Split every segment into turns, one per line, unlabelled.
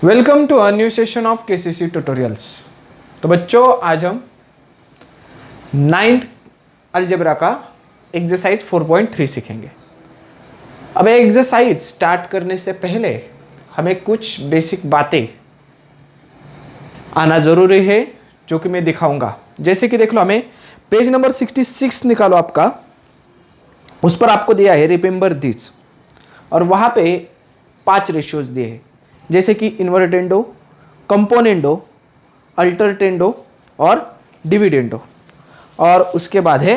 Welcome to a new session of KCC tutorials. तो बच्चों, आज हम 9th अलजेब्रा का एक्सरसाइज 4.3 सीखेंगे। अब एक्सरसाइज स्टार्ट करने से पहले हमें कुछ बेसिक बातें आना ज़रूरी है, जो कि मैं दिखाऊंगा। जैसे कि देख लो, हमें पेज नंबर 66 निकालो आपका, उस पर आपको दिया है रिमेंबर दिस, और वहाँ पे 5 रेशियोज दिए हैं, जैसे कि इन्वर्टेंडो, कंपोनेंडो, अल्टरटेंडो और डिविडेंडो, और उसके बाद है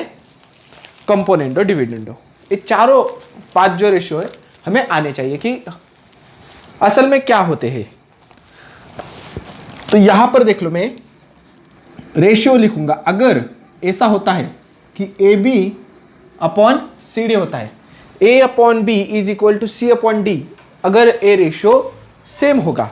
कंपोनेंडो डिविडेंडो। ये चारों 5 जो रेशियो है हमें आने चाहिए कि असल में क्या होते हैं। तो यहां पर देख लो, मैं रेशियो लिखूंगा। अगर ऐसा होता है कि A B upon C D होता है, A upon B is equal to C upon D, अगर ए रेशियो सेम होगा,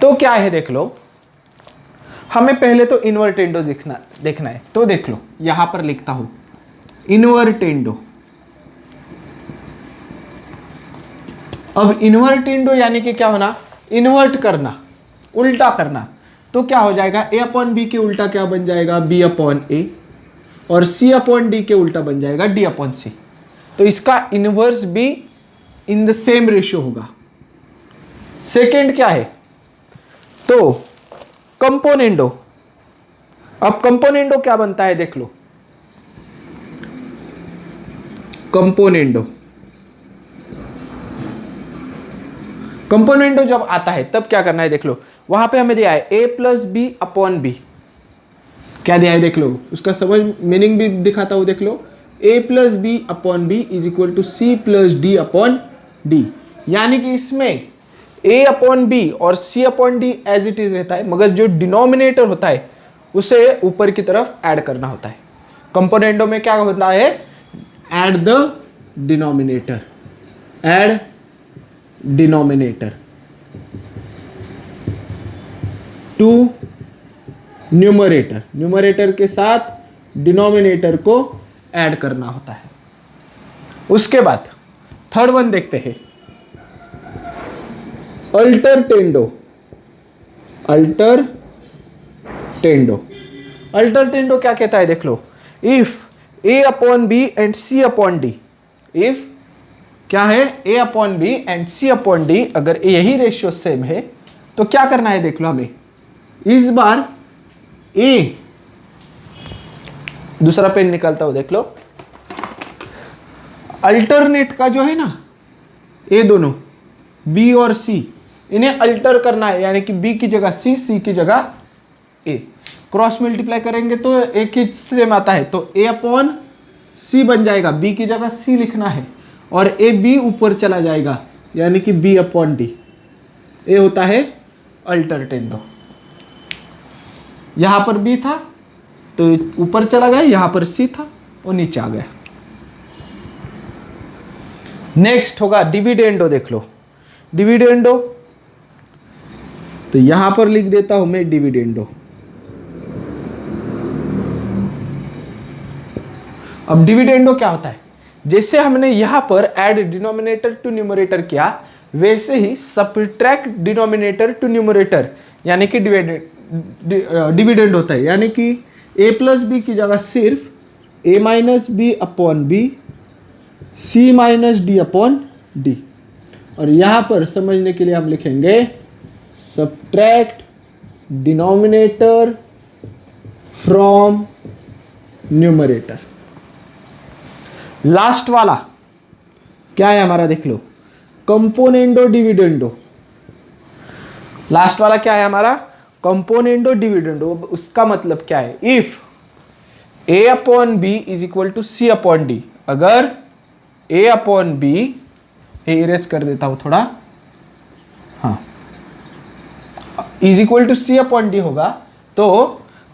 तो क्या है देख लो। हमें पहले तो इन्वर्टेंडो देखना है। तो देख लो, यहां पर लिखता हूं इन्वर्टेंडो। अब इन्वर्टेंडो यानी कि क्या होना, इन्वर्ट करना, उल्टा करना। तो क्या हो जाएगा, ए अपॉन बी के उल्टा क्या बन जाएगा, बी अपॉन ए, और सी अपॉन डी के उल्टा बन जाएगा डी अपॉन सी। तो इसका इनवर्स भी इन द सेम रेशियो होगा। सेकेंड क्या है, तो कंपोनेंडो। अब कंपोनेंडो क्या बनता है देख लो, कंपोनेंडो जब आता है तब क्या करना है देख लो। वहां पे हमें दिया है a plus B upon B. क्या दिया है देख लो, उसका समझ मीनिंग भी दिखाता हूं, देख लो। a plus B upon B is equal to C plus D upon D. यानी कि इसमें a अपॉन बी और c upon D as it is रहता है, मगर जो डिनोमिनेटर होता है उसे ऊपर की तरफ ऐड करना होता है। कंपोनेंडो में क्या होता है, add the denominator, add denominator to numerator, numerator के साथ डिनोमिनेटर को ऐड करना होता है। उसके बाद थर्ड वन देखते हैं, अल्टरटेंडो। अल्टरटेंडो क्या कहता है देख लो, if A upon B and C upon D, if क्या है, A upon B and C upon D, अगर यही रेशियो सेम है तो क्या करना है देख लो हमें। इस बार ए, दूसरा पेन निकालता हूं देख लो, अल्टरनेट का जो है ना, ए दोनों बी और सी, इन्हें अल्टर करना है, यानी कि बी की जगह सी, सी की जगह ए। क्रॉस मल्टीप्लाई करेंगे तो एक ही सेम आता है, तो ए अपॉन सी बन जाएगा, बी की जगह सी लिखना है, और ए बी ऊपर चला जाएगा, यानी कि बी अपॉन डी। ए होता है अल्टरटेंडो। यहां पर बी था तो ऊपर चला गया, यहां पर सी था वो नीचे आ गया। नेक्स्ट होगा डिविडेंडो। देख लो डिविडेंडो, तो यहां पर लिख देता हूं मैं डिविडेंडो। अब डिविडेंडो क्या होता है, जैसे हमने यहां पर ऐड डिनोमिनेटर टू न्यूमरेटर किया, वैसे ही सब्ट्रैक्ट डिनोमिनेटर टू न्यूमरेटर, यानी कि डिविडेंड होता है। यानी कि a प्लस बी की जगह सिर्फ a minus B upon B, C minus D upon D, और यहां पर समझने के लिए हम लिखेंगे subtract denominator from numerator. Last वाला क्या है हमारा देख लो, कंपोनेंडो डिविडेंडो। लास्ट वाला क्या है हमारा, कंपोनेंडो डिविडेंडो। उसका मतलब क्या है, if A upon B is equal to C upon D, अगर ए अपॉन बी, इरेज कर देता हूं थोड़ा, हाँ, is equal to C upon D होगा, तो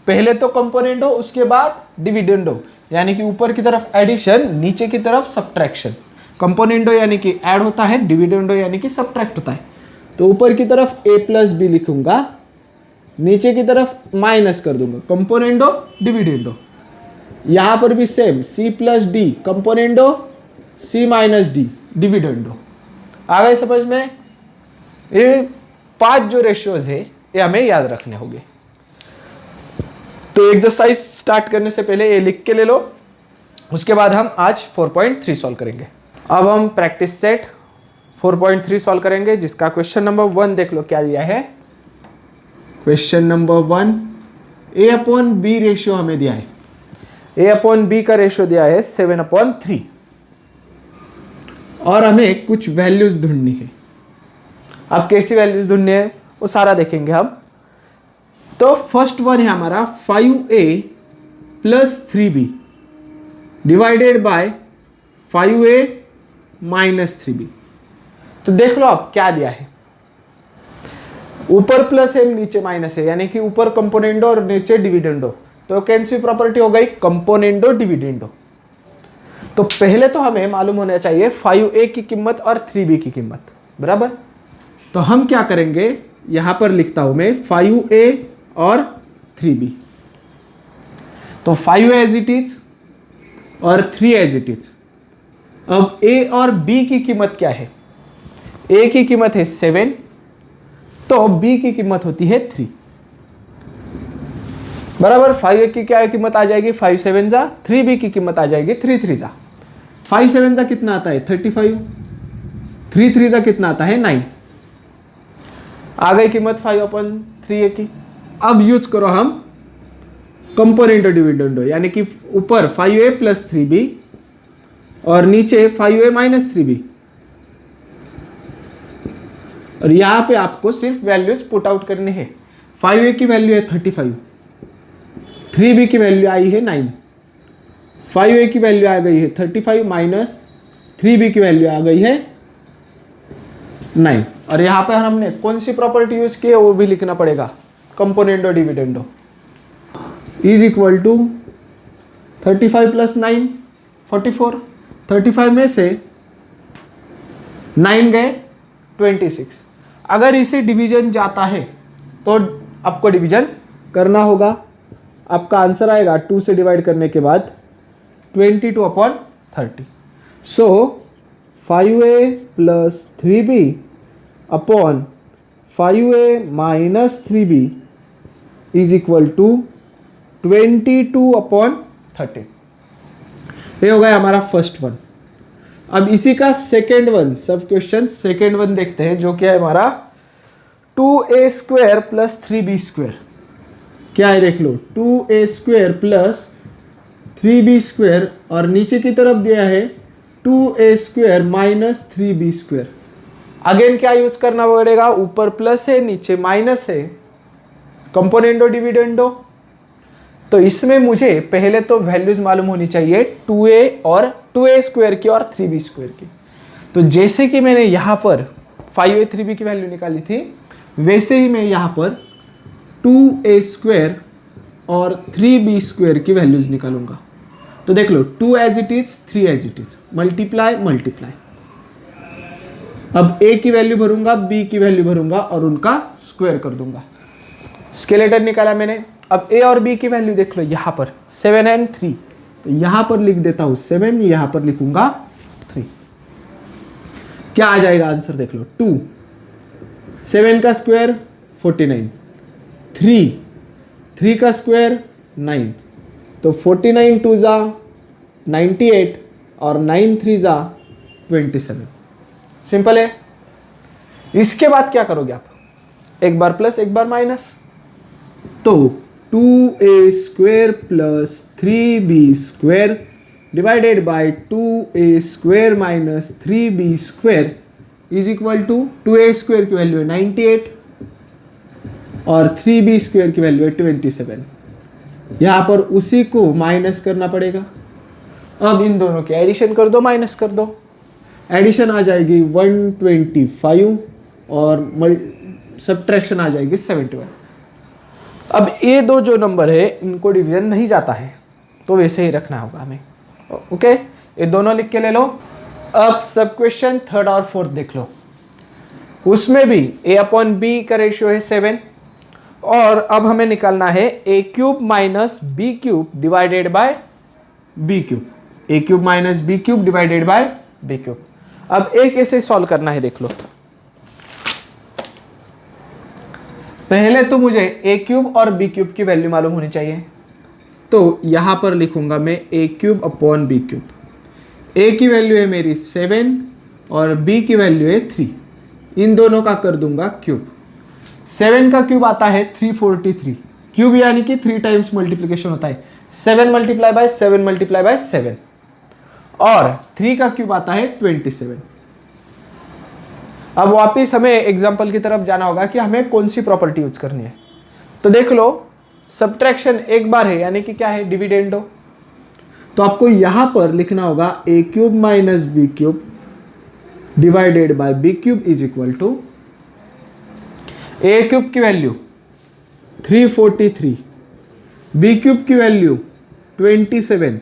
पहले तो कंपोनेंडो, उसके बाद डिविडेंडो, यानी कि ऊपर की तरफ एडिशन, नीचे की तरफ सब्ट्रैक्शन। कंपोनेंडो यानी कि ऐड होता है, डिविडेंडो यानी कि सब्ट्रैक्ट होता है। तो ऊपर की तरफ a प्लस बी लिखूंगा, नीचे की तरफ माइनस कर दूंगा, कंपोनेंडो डिविडेंडो। यहां पर भी same, C plus D componendo, C minus D dividendo. आ गए समझ में? ये 5 जो रेशियोज है ये हमें याद रखने होंगे। तो एक्सरसाइज स्टार्ट करने से पहले ये लिख के ले लो, उसके बाद हम आज 4.3 सॉल्व करेंगे। अब हम प्रैक्टिस सेट 4.3 सॉल्व करेंगे, जिसका क्वेश्चन नंबर 1 देख लो क्या दिया है। क्वेश्चन नंबर 1, ए अपॉन बी रेशियो हमें दिया है। ए अपॉन बी का रेशियो दिया है 7/3 और हमें कुछ वैल्यूज ढूंढनी है। अब कैसी वैल्यूज ढूंढनी है वो सारा देखेंगे हम। तो फर्स्ट वन है हमारा 5a plus 3b divided by 5a minus 3b। तो देख लो अब क्या दिया है, ऊपर प्लस है नीचे माइनस है, यानी कि ऊपर कंपोनेंडो और नीचे डिविडेंडो। तो कौन सी प्रॉपर्टी हो गई? Componendo dividendo. तो पहले तो हमें मालूम होना चाहिए 5a की कीमत और 3b की कीमत, बराबर। तो हम क्या करेंगे, यहां पर लिखता हूं मैं 5a और 3b। तो 5a एज इट इज और 3 एज इट इज। अब a और b की कीमत क्या है? a की कीमत है 7, तो b की कीमत होती है 3, बराबर। 5a की क्या कीमत आ जाएगी? 5 7 जा, 3b की कीमत आ जाएगी 3 3 जा। 5 7 जा कितना आता है? 35, 3 3 जा कितना आता है? 9। आ गई कीमत 5/3a की। अब यूज करो हम कंपोनेंडो डिविडेंडो, यानी कि ऊपर 5a प्लस 3b और नीचे 5a माइनस 3b। और यहां पे आपको सिर्फ वैल्यूज पुट आउट करनी है। 5a की वैल्यू है 35, 3b की वैल्यू आई है 9, 5a की वैल्यू आ गई है 35 माइनस 3b की वैल्यू आ गई है 9। और यहाँ पर हमने कौन सी प्रॉपर्टी यूज की है वो भी लिखना पड़ेगा, componendo dividendo is equal to 35 plus 9 44। 35 में से 9 गए 26। अगर इसे डिवीजन जाता है तो आपको डिवीजन करना होगा। आपका आंसर आएगा 2 से डिवाइड करने के बाद 22/30। So 5a plus 3b upon 5a minus 3b is equal to 22/30। ये हो गया हमारा फर्स्ट वन। अब इसी का सेकेंड वन, सब क्वेश्चन सेकेंड वन देखते हैं, जो क्या है हमारा 2a² प्लस 3b²। क्या है देख लो, 2a² प्लस 3b² और नीचे की तरफ दिया है 2a² माइनस 3b²। अगेन क्या यूज करना पड़ेगा? ऊपर प्लस है नीचे माइनस है, कंपोनेंडो डिविडेंडो। तो इसमें मुझे पहले तो वैल्यूज मालूम होनी चाहिए 2a और 2a² की और 3b² की। तो जैसे कि मैंने यहाँ पर 5a 3b की वैल्यू निकाली थी, वैसे ही मैं यहाँ पर 2a² और 3b² की वैल्यूज निकालूंगा। तो देख लो 2 as it is 3 as it is, multiply multiply. अब a की वैल्यू भरूंगा, b की वैल्यू भरूंगा और उनका स्क्वायर कर दूंगा। स्केलेटन निकाला मैंने। अब a और b की वैल्यू देख लो, यहाँ पर 7 and 3, तो यहाँ पर लिख देता हूँ 7, यहाँ पर लिखूंगा 3। क्या आ जाएगा आंसर देख लो, 2, 7 का स्क्वायर 49, 3 का स्क्वायर 9, तो 49 2 जा 98 और 9 3 जा 27। सिंपल है। इसके बाद क्या करोगे आप? एक बार प्लस एक बार माइनस। तो 2a² plus 3b² divided by 2a² minus 3b² is equal to 2a² की वैल्यू है 98 और 3b² की वैल्यू है 27। यहाँ पर उसी को माइनस करना पड़ेगा। अब इन दोनों की एडिशन कर दो, माइनस कर दो। एडिशन आ जाएगी 125 और सब्ट्रैक्शन आ जाएगी 71। अब ये दो जो नंबर है इनको डिवीजन नहीं जाता है, तो वैसे ही रखना होगा हमें। ओके, ये दोनों लिख के ले लो। अब सब क्वेश्चन थर्ड और फोर्थ देख लो। उसमें भी a/b का रेशियो है 7 और अब हमें निकालना है A cube minus B cube divided by B cube, A cube minus B cube divided by B cube. अब ए कैसे सॉल्व करना है देख लो। पहले तो मुझे ए क्यूब और बी क्यूब की वैल्यू मालूम होनी चाहिए, तो यहां पर लिखूंगा मैं ए क्यूब अपॉन बी क्यूब। ए की वैल्यू है मेरी 7 और बी की वैल्यू है 3, इन दोनों का कर दूंगा क्यूब। 7 का क्यूब आता है 343, क्यूब यानी कि 3 टाइम्स मल्टीप्लीकेशन होता है, 7 मल्टीप्लाई बाय 7 मल्टीप्लाई बाय 7, और 3 का क्यूब आता है 27। अब वापिस हमें एग्जाम्पल की तरफ जाना होगा कि हमें कौन सी प्रॉपर्टी यूज करनी है। तो देख लो, सब्ट्रैक्शन एक बार है यानी कि क्या है, डिविडेंडो। तो आपको यहां पर लिखना होगा A cube minus B cube divided by B cube is equal to A cube की वैल्यू 343, बी क्यूब की वैल्यू 27,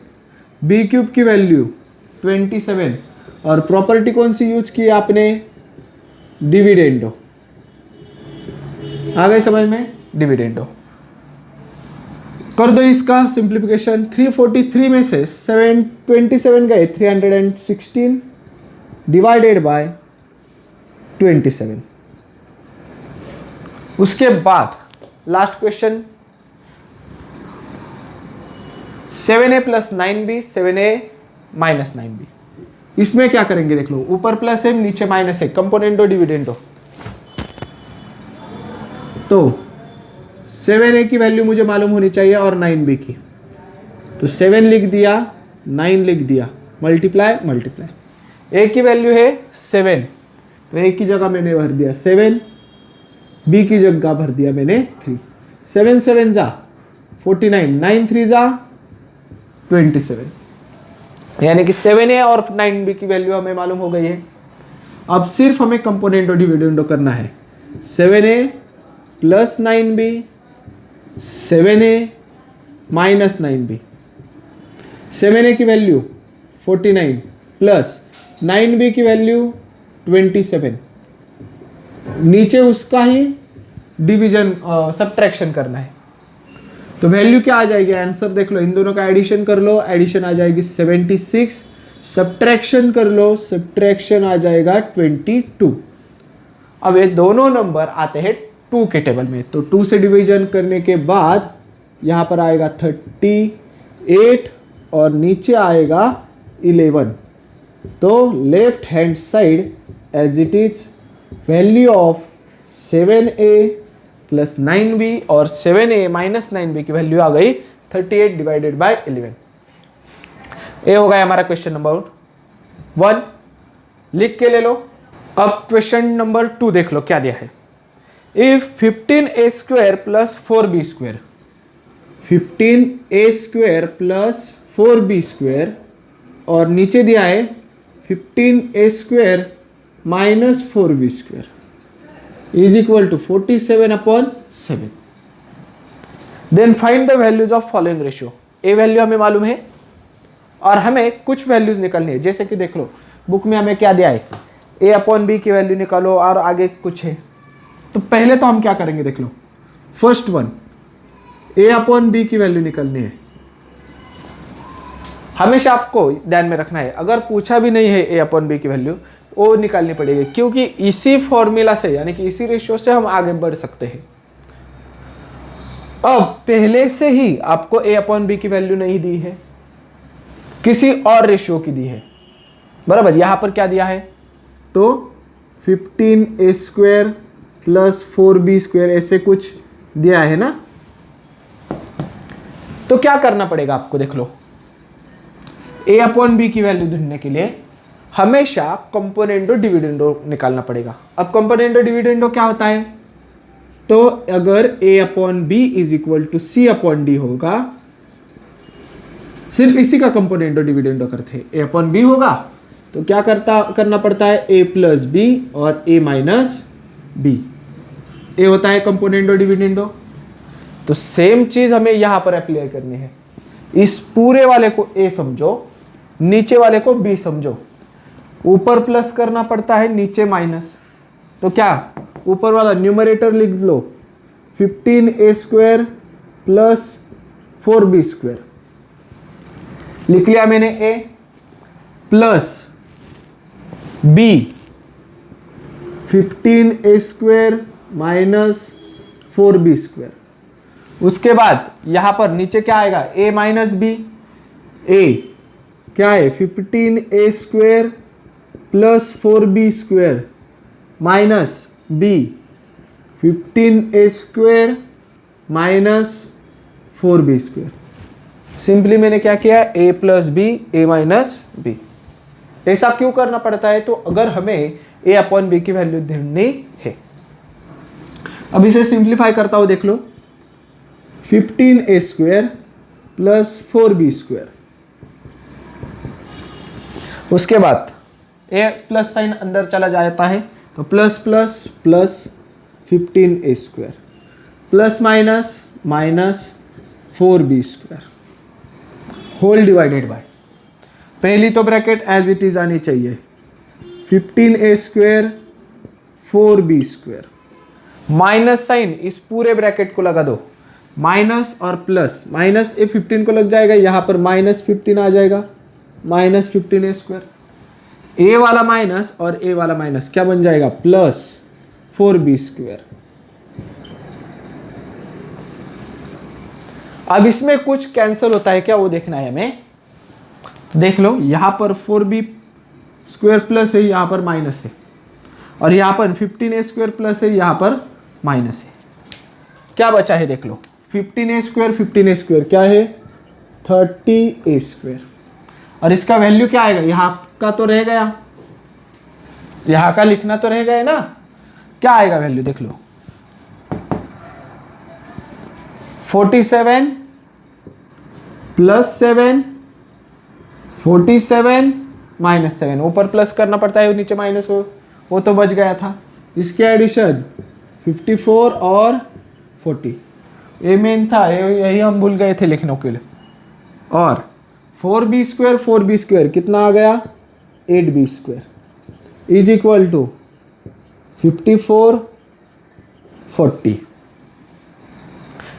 बी क्यूब की वैल्यू 27, और प्रॉपर्टी कौन सी यूज की आपने, डिविडेंडो। आ गए समझ में, डिविडेंडो। कर दो इसका सिंप्लीफिकेशन। 343 में से 27 गए 316 डिवाइडेड बाय 27। उसके बाद last question 7a plus 9b 7a minus 9b। इसमें क्या करेंगे देख लो, ऊपर प्लस है नीचे माइनस है, कंपोनेंटो डिविडेंडो। तो 7a की वैल्यू मुझे मालूम होनी चाहिए और 9b की, तो 7 लिख दिया 9 लिख दिया, मल्टीप्लाई मल्टीप्लाई। a की वैल्यू है 7, तो a की जगह मैंने भर दिया 7, b की जगह भर दिया मैंने 3। 7 7 जा 49, 9 3 जा 27, यानी कि 7a और 9b की वैल्यू हमें मालूम हो गई है। अब सिर्फ हमें कंपोनेंटो डिविडेंडो करना है। 7a plus 9b, 7a minus 9b। 7a की वैल्यू 49 प्लस 9b की वैल्यू 27, नीचे उसका ही डिवीजन सब्ट्रैक्शन करना है। तो वैल्यू क्या आ जाएगी, आंसर देख लो, इन दोनों का एडिशन कर लो, एडिशन आ जाएगी 76, सब्ट्रैक्शन कर लो, सब्ट्रैक्शन आ जाएगा 22। अब ये दोनों नंबर आते हैं 2 के टेबल में, तो 2 से डिवीजन करने के बाद यहाँ पर आएगा 38 और नीचे आएगा 11। तो left hand side as it is value of 7a plus 9b और 7a माइनस 9b की वैल्यू आ गई 38 डिवाइडेड बाय 11। ये हो गया हमारा क्वेश्चन नंबर 1, लिख के ले लो। अब क्वेश्चन नंबर 2 देख लो क्या दिया है। If 15a square plus 4b square, 15a square plus 4b square, और नीचे दिया है 15a square minus 4b square is equal to 47/7। Then find the values of following ratio. A value हमें मालूम है और हमें कुछ वैल्यूज निकालनी है, जैसे कि देख लो बुक में हमें क्या दिया है, ए अपॉन बी की वैल्यू निकालो और आगे कुछ है। तो पहले तो हम क्या करेंगे देख लो, फर्स्ट वन ए अपॉन बी की वैल्यू निकालनी है। हमेशा आपको ध्यान में रखना है, अगर पूछा भी नहीं है ए अपॉन बी की वैल्यू, वो निकालनी पड़ेगी, क्योंकि इसी फॉर्मूला से यानी कि इसी रेशियो से हम आगे बढ़ सकते हैं। अब पहले से ही आपको ए अपॉन बी की वैल्यू नहीं दी है, किसी और रेशियो की दी है, बराबर। यहां पर क्या दिया है, तो 15a square plus 4b square ऐसे कुछ दिया है ना। तो क्या करना पड़ेगा आपको, देख लो, ए अपॉन बी की वैल्यू ढूंढने के लिए हमेशा कंपोनेंटो डिविडेंडो निकालना पड़ेगा। अब कंपोनेंटो डिविडेंडो क्या होता है, तो अगर a upon B is equal to C upon D होगा, सिर्फ इसी का कंपोनेंटो डिविडेंडो करते हैं। a अपॉन बी होगा तो क्या करना पड़ता है, a प्लस बी और a माइनस बी, ए होता है कंपोनेंटो डिविडेंडो। तो सेम चीज हमें यहां पर अप्लाई करनी है। इस पूरे वाले को a समझो, नीचे वाले को b समझो। ऊपर प्लस करना पड़ता है, नीचे माइनस। तो क्या ऊपर वाला न्यूमरेटर लिख लो 15a² प्लस 4b², लिख लिया मैंने a, plus b 15a² minus 4b²। उसके बाद यहां पर नीचे क्या आएगा, a माइनस बी। a क्या है, 15a² plus 4b² minus b 15a² minus 4b²। Simply मैंने क्या किया, a plus B, a minus B. ऐसा क्यों करना पड़ता है, तो अगर हमें a अपॉन बी की वैल्यू ढूंढनी है। अब इसे सिंप्लीफाई करता हूं, देख लो, 15a² प्लस 4b²। उसके बाद a प्लस साइन अंदर चला जाता है, तो plus plus plus 15a² plus minus minus 4b² whole divided by, पहली तो ब्रैकेट एज इट इज आनी चाहिए, 15a² 4b², माइनस साइन इस पूरे ब्रैकेट को लगा दो, माइनस और प्लस, माइनस ए 15 को लग जाएगा, यहां पर माइनस 15 आ जाएगा, माइनस 15a², ए वाला माइनस और ए वाला माइनस क्या बन जाएगा, प्लस 4b²। अब इसमें कुछ कैंसिल होता है क्या, वो देखना है हमें। तो देख लो, यहां पर 4b² प्लस है, यहां पर माइनस है, और यहां पर 15a² प्लस है, यहां पर माइनस है। क्या बचा है, देख लो, 15a² क्या है, 30a², और इसका वैल्यू क्या आएगा, यहां का तो रह गया, यहां का लिखना तो रह गया ना, क्या आएगा वैल्यू, देख लो, 47 प्लस 7 47 माइनस 7, ऊपर प्लस करना पड़ता है, नीचे माइनस हो, वो तो बच गया था। इसके एडिशन 54 और 40, ये मेन था, यही हम भूल गए थे लिखने के लिए। और 4b² कितना आ गया, 8b² इज इक्वल टू 54 40।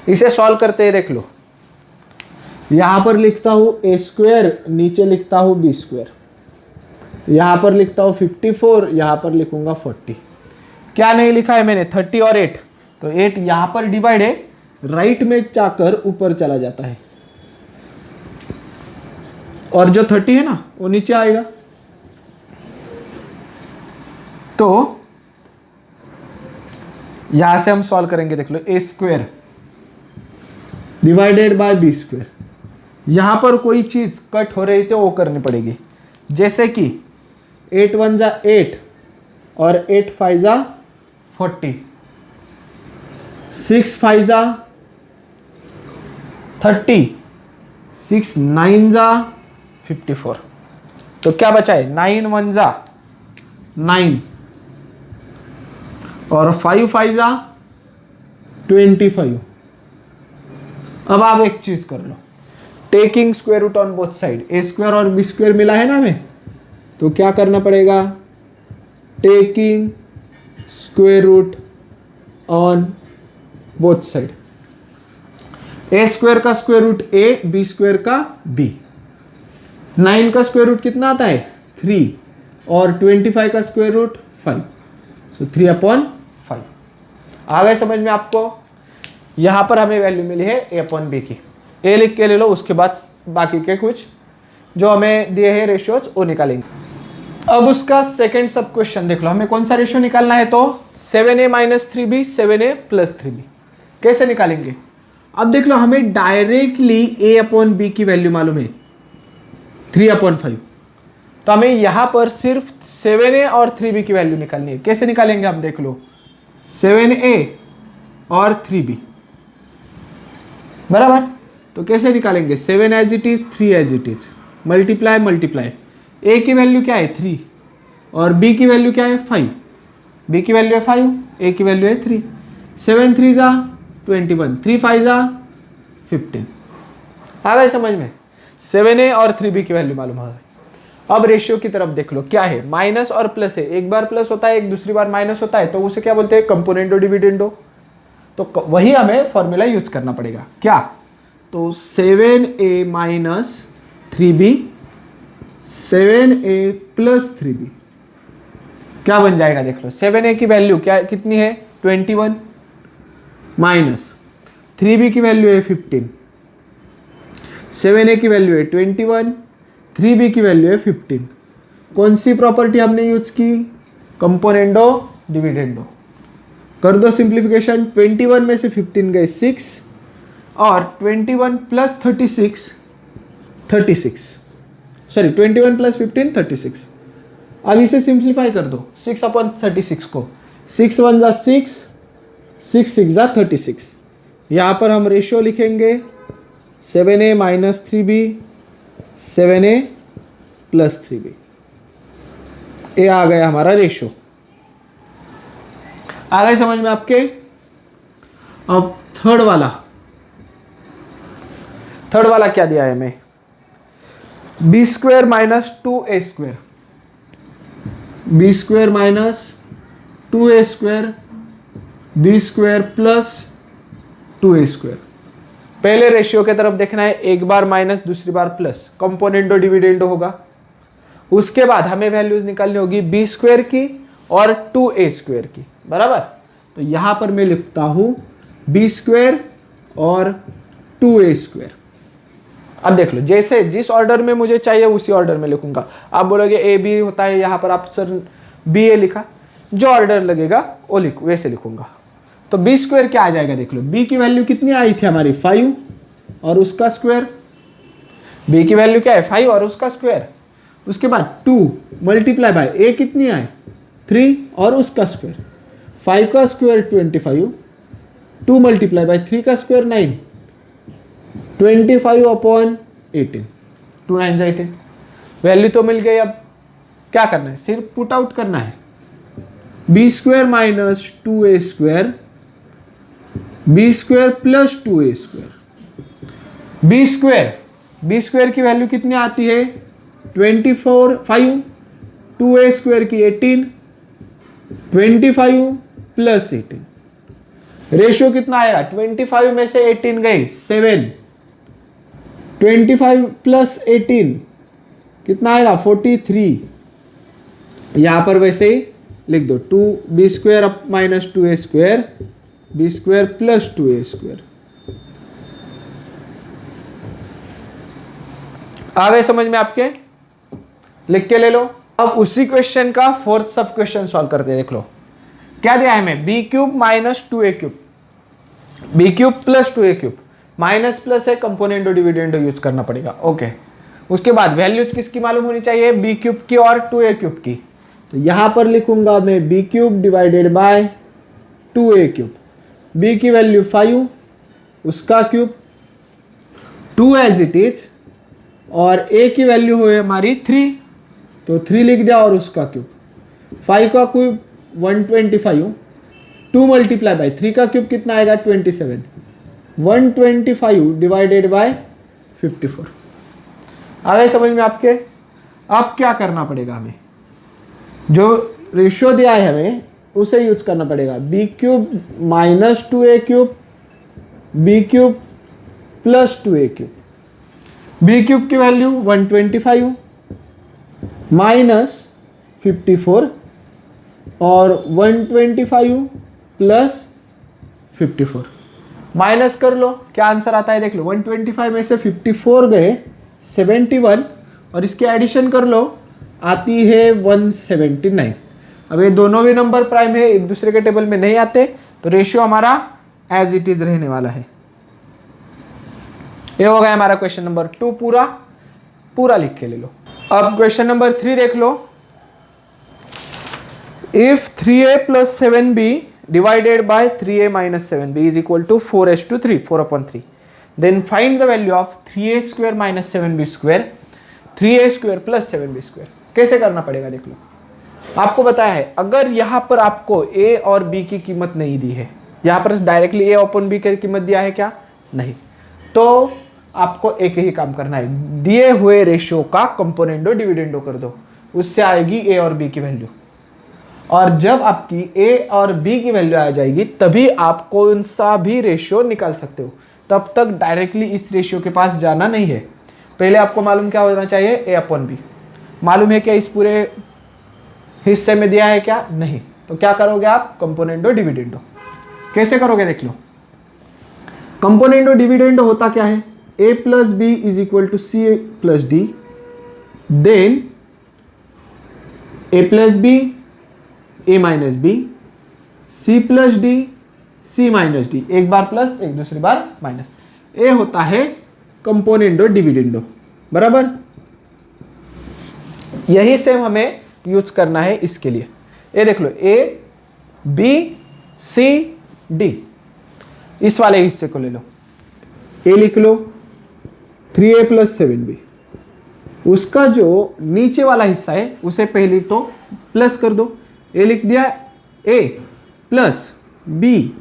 इसे सॉल्व करते हैं, देख लो, यहां पर लिखता हूं a², नीचे लिखता हूं b², यहां पर लिखता हूं 54, यहां पर लिखूंगा 40। क्या नहीं लिखा है मैंने, 30 और 8, तो 8 यहां पर डिवाइड है, राइट में जाकर ऊपर चला जाता है, और जो 30 है ना वो नीचे आएगा। तो यहां से हम सॉल्व करेंगे, देख लो, a² डिवाइडेड बाय b²। यहां पर कोई चीज कट हो रही थी वो करनी पड़ेगी, जैसे कि 8 1 जा 8 और 8 5 जा 40, 6 5 जा 30, 6 9 जा 54। तो क्या बचा है, 9 1 जा 9 और 5 5 जा 25। अब आप एक चीज कर लो, taking square root on both side, a² और b² मिला है ना हमें, तो क्या करना पड़ेगा, taking square root on both side, a² का स्क्वायर रूट a, b² का b। 9 का स्क्वायर रूट कितना आता है, 3, और 25 का स्क्वायर रूट 5, सो 3/5। आ गए समझ में आपको। यहां पर हमें वैल्यू मिली है a/b की, a लिख के ले लो, उसके बाद बाकी के कुछ जो हमें दिए हैं रेशियोज वो निकालेंगे। अब उसका सेकंड सब क्वेश्चन देख लो, हमें कौन सा रेशियो निकालना है, तो 7a minus 3b 7a plus 3b। कैसे निकालेंगे, अब देख लो, हमें डायरेक्टली a/b की वैल्यू मालूम है 3/5, तो हमें यहां पर सिर्फ 7a और 3b की वैल्यू निकालनी है। कैसे निकालेंगे, आप देख लो, 7a और 3b बराबर, तो कैसे निकालेंगे, 7 as it is 3 as it is, multiply multiply, a की वैल्यू क्या है 3 और b की वैल्यू क्या है 5, b की वैल्यू है 5, a की वैल्यू है 3, 7 3 जा 21, 3 5 जा 15। आ गए समझ में, 7a और 3b की वैल्यू मालूम है। अब रेशियो की तरफ देख लो, क्या है, माइनस और प्लस है, एक बार प्लस होता है एक दूसरी बार माइनस होता है, तो उसे क्या बोलते हैं, कंपोनेंडो डिविडेंडो। तो वही हमें फॉर्मूला यूज करना पड़ेगा। क्या? तो 7a minus 3b, 7a plus 3b क्या बन जाएगा देख लो। 7a की वैल्यू क्या कितनी है 21 माइनस 3b की वैल्यू है 15, 7a की वैल्यू है 21, 3b की वैल्यू है 15। कौन सी प्रॉपर्टी हमने यूज की? Componendo dividendo. कर दो सिंप्लीफिकेशन। 21 में से 15 गए 6 और 21 प्लस 36 सॉरी 21 प्लस 15 36। अब इसे सिंप्लीफाई कर दो 6/36 को। 6 1 जा 6, 6 6 जा 36। यहाँ पर हम रेशियो लिखेंगे 7a minus 3b, 7a plus 3b। ये आ गया हमारा रेशियो। आ गए समझ में आपके? अब थर्ड वाला क्या दिया है हमें? B square minus 2a square, B square minus 2a square, B square plus 2a square. पहले रेशियो की तरफ देखना है, एक बार माइनस दूसरी बार प्लस, कंपोनेंडो डिविडेंडो होगा। उसके बाद हमें वैल्यूज निकालनी होगी बी स्क्वायर की और 2a स्क्वायर की, बराबर। तो यहां पर मैं लिखता हूं बी स्क्वायर और 2a स्क्वायर। अब देख लो, जैसे जिस ऑर्डर में मुझे चाहिए उसी ऑर्डर में लिखूंगा। आप बोलोगे ए बी होता है, यहाँ पर आप सर बी ए लिखा, जो ऑर्डर लगेगा वो वैसे लिखूंगा। तो बी स्क्वायर क्या आ जाएगा देख लो। बी की वैल्यू कितनी आई थी हमारी 5 और उसका स्क्वायर। बी की वैल्यू क्या है 5 और उसका स्क्वायर। उसके बाद 2 मल्टीप्लाई बाय ए कितनी आए 3 और उसका स्क्वायर। 5 का स्क्वायर 25, 2 मल्टीप्लाई बाय 3 का स्क्वायर 9, 25/18, 2 9 18। वैल्यू तो मिल गई। अब क्या करना है, सिर्फ पुट आउट करना है। B square minus 2a square, B square plus 2a square. B square की वैल्यू कितनी आती है 24 5, 2a स्क्वायर की 18, 25 प्लस 18। रेशियो कितना आएगा 25 में से 18 गई 7, 25 प्लस 18 कितना आएगा 43। यहां पर वैसे ही लिख दो 2b square minus 2a square, B square plus 2a square. आ गए समझ में आपके? लिख के ले लो। अब उसी क्वेश्चन का फोर्थ सब क्वेश्चन सॉल्व करते हैं। देख लो क्या दिया है हमें, B cube minus 2a cube, B cube plus 2a cube. Minus plus है, कंपोनेंडो डिविडेंडो यूज करना पड़ेगा। ओके, उसके बाद वैल्यूज किसकी मालूम होनी चाहिए, बी क्यूब की और 2a क्यूब की। तो यहां पर लिखूंगा मैं B cube divided by 2a cube. B की वैल्यू 5, उसका क्यूब 2 एज इट इज, और a की वैल्यू हो हमारी 3, तो 3 लिख दिया और उसका क्यूब। 5 का क्यूब 125, 2 मल्टीप्लाई बाय 3 का क्यूब कितना आएगा 27, 125 डिवाइडेड बाय 54। आ गए समझ में आपके? अब क्या करना पड़ेगा, हमें जो रेशियो दिया है हमें उसे यूज करना पड़ेगा। B cube minus 2a cube, B cube plus 2a cube. B cube की वैल्यू 125 माइनस 54 और 125 प्लस 54 माइनस कर लो, क्या आंसर आता है देख लो। 125 में से 54 गए 71 और इसके एडिशन कर लो, आती है 179। अब ये दोनों भी नंबर प्राइम है, एक दूसरे के टेबल में नहीं आते, तो रेशियो हमारा एज इट इज रहने वाला है। ये हो गया हमारा क्वेश्चन नंबर 2 पूरा लिख के ले लो। अब क्वेश्चन नंबर 3 देख लो। If 3a plus 7b divided by 3a minus 7b is equal to 4:3, 4/3, then find the value of 3a square minus 7b square, 3a square plus 7b square। कैसे करना पड़ेगा देख लो। आपको बताया है, अगर यहाँ पर आपको a और b की कीमत नहीं दी है, यहाँ पर डायरेक्टली a अपॉन b की कीमत दिया है क्या, नहीं, तो आपको एक ही काम करना है, दिए हुए रेशियो का कंपोनेंडो डिविडेंडो कर दो, उससे आएगी a और b की वैल्यू। और जब आपकी ए और बी की वैल्यू आ जाएगी तभी आप कौन सा भी रेशियो निकाल सकते हो। तब तक डायरेक्टली इस रेशियो के पास जाना नहीं है। पहले आपको मालूम क्या होना चाहिए, ए अपॉन बी। मालूम है क्या इस पूरे हिस्से में दिया है क्या, नहीं। तो क्या करोगे आप, कंपोनेंडो डिविडेंडो। कैसे करोगे देख लो। कंपोनेंडो डिविडेंडो होता क्या है, A plus B is equal to C plus D, then A plus B A minus B, C plus D C minus D, एक बार प्लस एक दूसरी बार माइनस। ए होता है कंपोनेंडो डिविडेंडो, बराबर। यही सेम हमें यूज करना है इसके लिए। ए देख लो, ए बी सी डी, इस वाले हिस्से को ले लो। ए लिख लो 3a प्लस 7b, उसका जो नीचे वाला हिस्सा है उसे पहले तो प्लस कर दो। ए लिख दिया, A plus B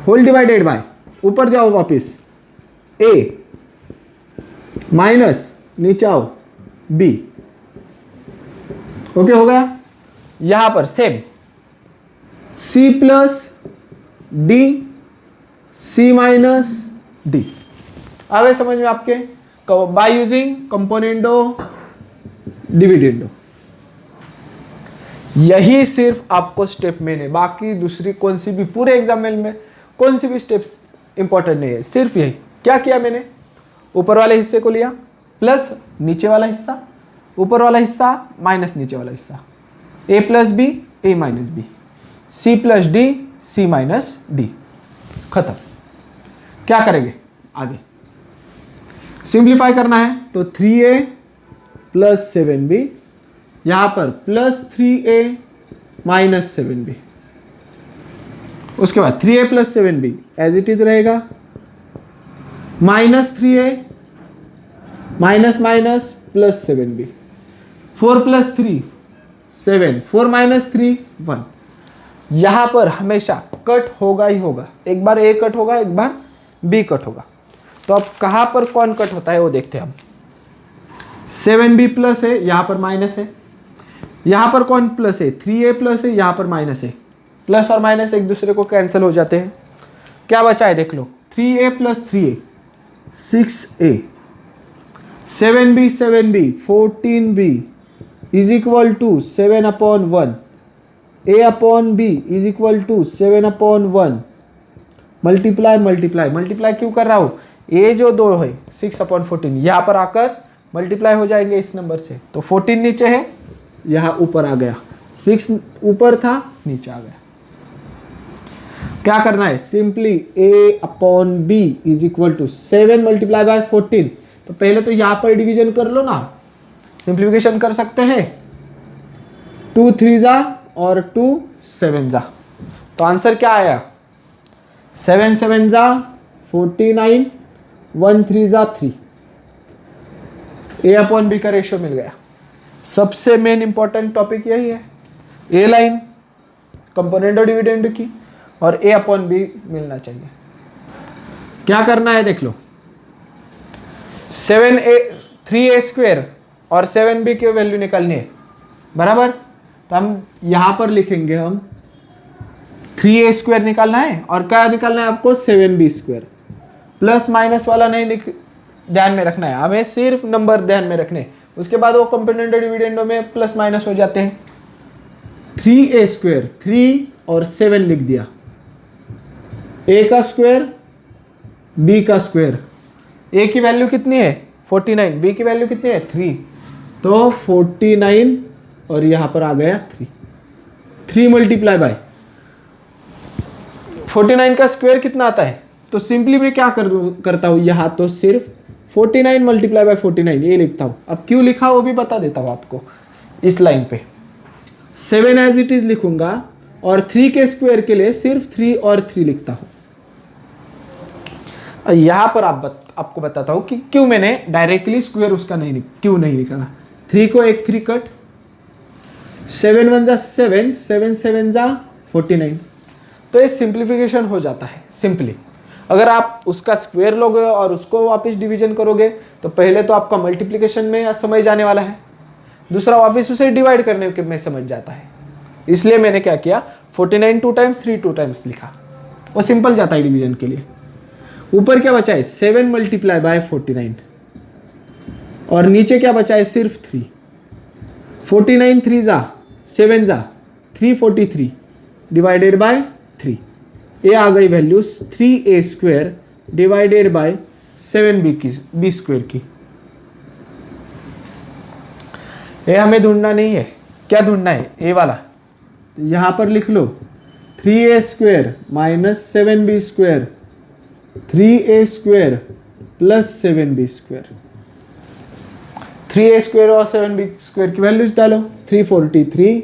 whole divided by, ऊपर जाओ वापिस, ए माइनस नीचे आओ बी। ओके हो गया। यहां पर same C plus D C minus D, आ गए समझ में आपके, बाय यूजिंग कंपोनेंडो डिविडेंडो। यही सिर्फ आपको स्टेप में है, बाकी दूसरी कौन सी भी पूरे एग्जाम्पल में कौन सी भी स्टेप्स इंपॉर्टेंट नहीं है, सिर्फ यही। क्या किया मैंने, ऊपर वाले हिस्से को लिया प्लस नीचे वाला हिस्सा, ऊपर वाला हिस्सा माइनस नीचे वाला हिस्सा, A plus B A minus B, C plus D C minus D, खत्म। क्या करेंगे आगे, सिंप्लीफाई करना है तो 3a प्लस 7b, यहां पर प्लस 3a माइनस 7b, उसके बाद 3a plus 7b as it is रहेगा, minus 3a minus minus plus 7b, 4 plus 3 7, 4 minus 3 1। यहां पर हमेशा कट होगा ही होगा, एक बार ए कट होगा एक बार बी कट होगा। तो अब कहां पर कौन कट होता है वो देखते हैं हम। 7b प्लस है, यहां पर माइनस है, यहां पर कौन प्लस है, 3a प्लस है, यहां पर माइनस है। प्लस और माइनस एक दूसरे को कैंसिल हो जाते हैं। क्या बचा है देख लो, 3a plus 3a 6a, 7b 14b is equal to 7 upon 1, a upon b is equal to 7 upon 1, multiply multiply multiply क्यों कर रहा हूं, a जो 2 है 6 अपॉन 14 यहां पर आकर मल्टीप्लाई हो जाएंगे इस नंबर से, तो 14 नीचे है यहां ऊपर आ गया, 6 ऊपर था नीचे आ गया। क्या करना है, simply a upon b is equal to 7 multiply by 14, तो पहले तो यहां पर डिवीजन कर लो ना, सिंप्लीफिकेशन कर सकते हैं, 2 3 जा और 2 7 जा, तो आंसर क्या आया, 7 7 जा 49, 1 3 जा 3, ए अपॉन बी का रेशियो मिल गया। सबसे मेन इंपॉर्टेंट टॉपिक यही है, ए लाइन कंपोनेंडो डिविडेंडो की और ए अपॉन बी मिलना चाहिए। क्या करना है देख लो, 3a स्क्वेयर और 7b की वैल्यू निकालनी है, बराबर। तो हम यहां पर लिखेंगे, हम 3a स्क्वेयर निकालना है और क्या निकालना है आपको, 7b स्क्वेयर। प्लस माइनस वाला नहीं ध्यान में रखना है, हमें सिर्फ नंबर ध्यान में रखने, उसके बाद वो कंपोनेंडो डिविडेंडो में प्लस माइनस हो जाते हैं। 3a स्क्वेयर 3 और 7 लिख दिया, a का स्क्वायर b का स्क्वायर, a की वैल्यू कितनी है 49, b की वैल्यू कितनी है 3, तो 49 और यहां पर आ गया 3 मल्टीप्लाई बाय 49 का स्क्वायर कितना आता है, तो सिंपली मैं क्या करता हूं, यहां तो सिर्फ 49 मल्टीप्लाई बाय 49 ये लिखता हूं। अब क्यों लिखा वो भी बता देता हूं आपको, इस लाइन पे 7 एज इट इज लिखूंगा और 3 के स्क्वायर के लिए सिर्फ 3 और 3 लिखता हूं। यहां पर आपको बताता हूं कि क्यों मैंने डायरेक्टली स्क्वायर उसका क्यों नहीं निकाला। 3 को एक 3 कट, 7 1 जा 7, 7 7 जा 49, तो ये सिंप्लीफिकेशन हो जाता है सिंपली। अगर आप उसका स्क्वायर लोगे और उसको वापस डिवीजन करोगे तो पहले तो आपका मल्टीप्लिकेशन में समय जाने वाला है, दूसरा वापस उसे डिवाइड करने के में समझ जाता है, इसलिए मैंने क्या किया 49 2 टाइम्स 3 2 टाइम्स लिखा, वो सिंपल जाता है डिवीजन के लिए। ऊपर क्या बचा है 7 मल्टीप्लाई बाय 49 और नीचे क्या बचा है सिर्फ 3। 49 3 जा 7 जा 343 डिवाइडेड बाय 3, ये आ गई values 3a square divided by 7b की b स्क्वायर की। ये हमें ढूंढना नहीं है, क्या ढूंढना है ए वाला, तो यहाँ पर लिख लो 3a square minus 7b square 3a square plus 7b square. 3a square और 7b स्क्वायर की वैल्यूज डालो, 343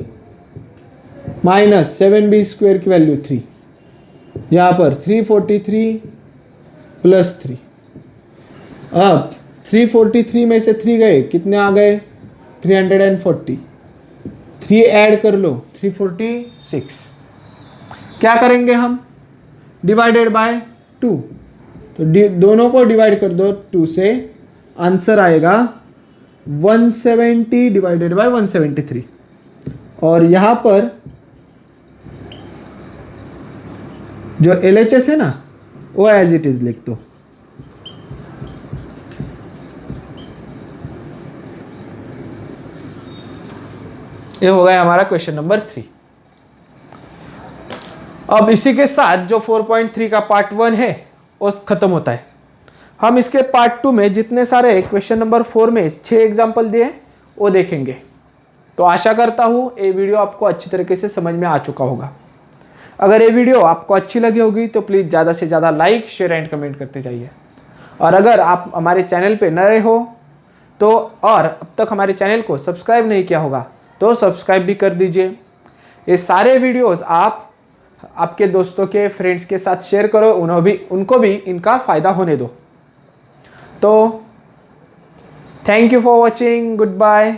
माइनस 7b स्क्वायर की वैल्यू 3, यहाँ पर 343 प्लस 3। अब 343 में से 3 गए, कितने आ गए 340, 3 ऐड कर लो 346। क्या करेंगे हम डिवाइडेड बाय 2, तो दोनों को डिवाइड कर दो 2 से, आंसर आएगा 170 डिवाइडेड बाय 173। और यहाँ पर जो LHS है ना वो एज इट इज लिख दो। ये हो गया हमारा क्वेश्चन नंबर 3। अब इसी के साथ जो 4.3 का पार्ट 1 है वो खत्म होता है। हम इसके पार्ट 2 में जितने सारे क्वेश्चन नंबर 4 में 6 एग्जाम्पल दिए वो देखेंगे। तो आशा करता हूँ ये वीडियो आपको अच्छी तरीके से समझ में आ चुका होगा। अगर ये वीडियो आपको अच्छी लगी होगी तो प्लीज़ ज़्यादा से ज़्यादा लाइक शेयर एंड कमेंट करते जाइए। और अगर आप हमारे चैनल पे नए हो तो और अब तक हमारे चैनल को सब्सक्राइब नहीं किया होगा तो सब्सक्राइब भी कर दीजिए। ये सारे वीडियोस आप आपके दोस्तों के फ्रेंड्स के साथ शेयर करो, उनको भी इनका फ़ायदा होने दो। तो thank you for watching, good bye.